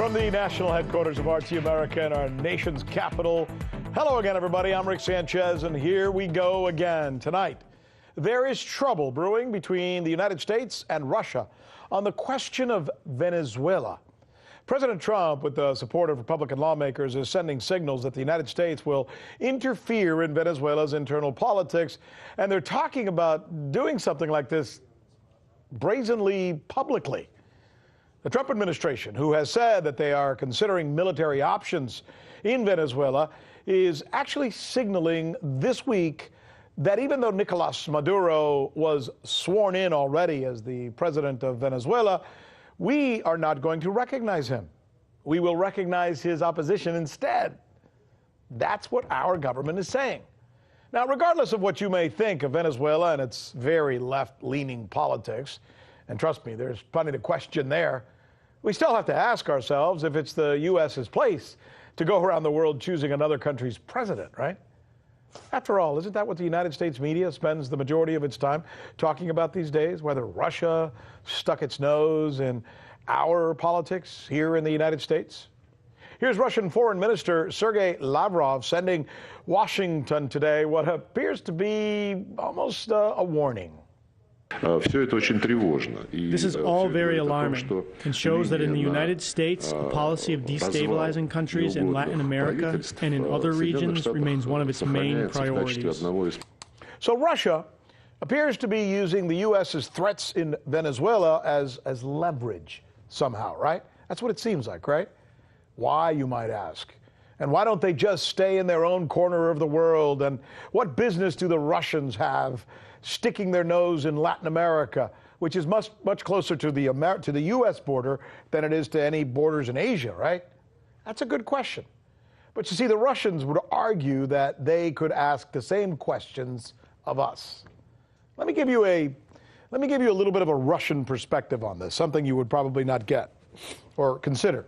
From the national headquarters of RT America and our nation's capital, hello again, everybody. I'm Rick Sanchez, and here we go again. Tonight, there is trouble brewing between the United States and Russia on the question of Venezuela. President Trump, with the support of Republican lawmakers, is sending signals that the United States will interfere in Venezuela's internal politics, and they're talking about doing something like this brazenly, publicly. The Trump administration, who has said that they are considering military options in Venezuela, is actually signaling this week that even though Nicolas Maduro was sworn in already as the president of Venezuela, we are not going to recognize him. We will recognize his opposition instead. That's what our government is saying. Now, regardless of what you may think of Venezuela and its very left-leaning politics, and trust me, there's plenty to question there, we still have to ask ourselves if it's the U.S.'s place to go around the world choosing another country's president, right? After all, isn't that what the United States media spends the majority of its time talking about these days? Whether Russia stuck its nose in our politics here in the United States? Here's Russian Foreign Minister Sergei Lavrov sending Washington today what appears to be almost a warning. This is all very alarming and shows that in the United States, the policy of destabilizing countries in Latin America and in other regions remains one of its main priorities. So Russia appears to be using the U.S.'s threats in Venezuela as leverage somehow, right? That's what it seems like, right? Why, you might ask? And why don't they just stay in their own corner of the world? And what business do the Russians have sticking their nose in Latin America, which is much closer to the U.S. border than it is to any borders in Asia, right? That's a good question. But you see, the Russians would argue that they could ask the same questions of us. Let me give you a little bit of a Russian perspective on this, something you would probably not get or consider.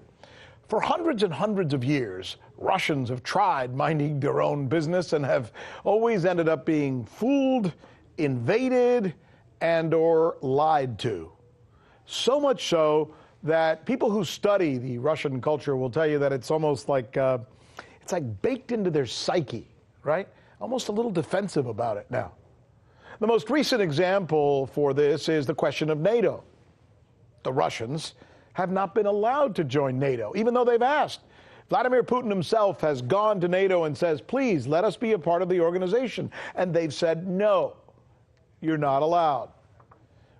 For hundreds and hundreds of years, Russians have tried minding their own business and have always ended up being fooled, invaded, and or lied to. So much so that people who study the Russian culture will tell you that it's almost like it's like baked into their psyche, right? Almost a little defensive about it now. The most recent example for this is the question of NATO. The Russians have not been allowed to join NATO, even though they've asked. Vladimir Putin himself has gone to NATO and says, please let us be a part of the organization. And they've said, no, you're not allowed.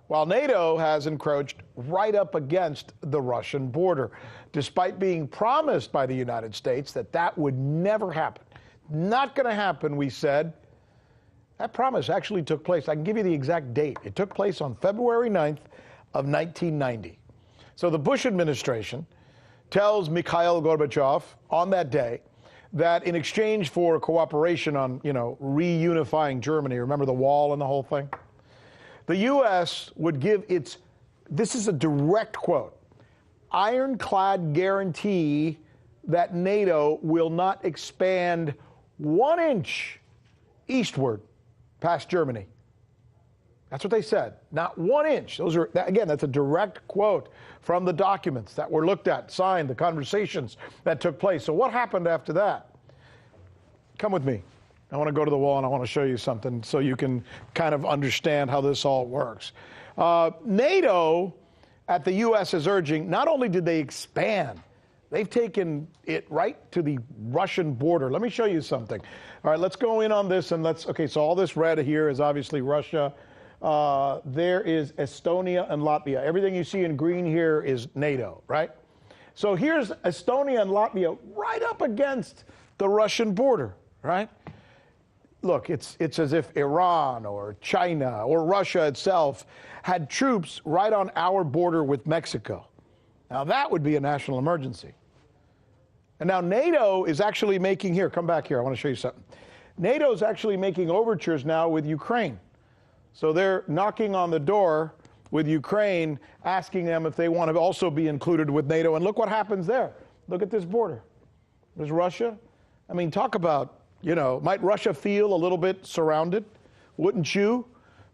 While NATO has encroached right up against the Russian border, despite being promised by the United States that that would never happen. Not going to happen, we said. That promise actually took place. I can give you the exact date. It took place on February 9th of 1990. So the Bush administration tells Mikhail Gorbachev on that day that in exchange for cooperation on, reunifying Germany, remember the wall and the whole thing? The U.S. would give its, this is a direct quote, ironclad guarantee that NATO will not expand 1 inch eastward past Germany. That's what they said, not 1 inch. Those are, again, that's a direct quote from the documents that were looked at, signed, the conversations that took place. So what happened after that? Come with me. I want to go to the wall and I want to show you something so you can kind of understand how this all works. NATO, at the U.S.'s urging, not only did they expand, they've taken it right to the Russian border. Let me show you something. All right, let's go in on this and okay, so all this red here is obviously Russia. There is Estonia and Latvia. Everything you see in green here is NATO, right? So here's Estonia and Latvia right up against the Russian border, right? Look, it's as if Iran or China or Russia itself had troops right on our border with Mexico. Now that would be a national emergency. And now NATO is actually making, here, come back here, I want to show you something. NATO is actually making overtures now with Ukraine. So they're knocking on the door with Ukraine, asking them if they want to also be included with NATO. And look what happens there. Look at this border. There's Russia. I mean, talk about, might Russia feel a little bit surrounded? Wouldn't you?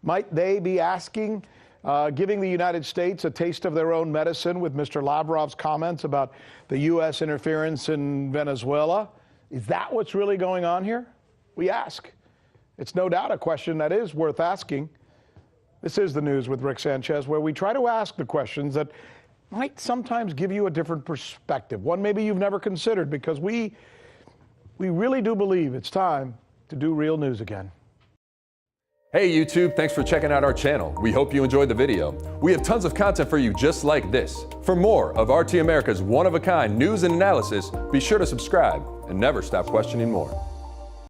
Might they be asking giving the United States a taste of their own medicine with Mr. Lavrov's comments about the U.S. interference in Venezuela. Is that what's really going on here? We ask. It's no doubt a question that is worth asking. This is The News with Rick Sanchez, where we try to ask the questions that might sometimes give you a different perspective, one maybe you've never considered, because we really do believe it's time to do real news again. Hey YouTube, thanks for checking out our channel. We hope you enjoyed the video. We have tons of content for you just like this. For more of RT America's one-of-a-kind news and analysis, be sure to subscribe and never stop questioning more.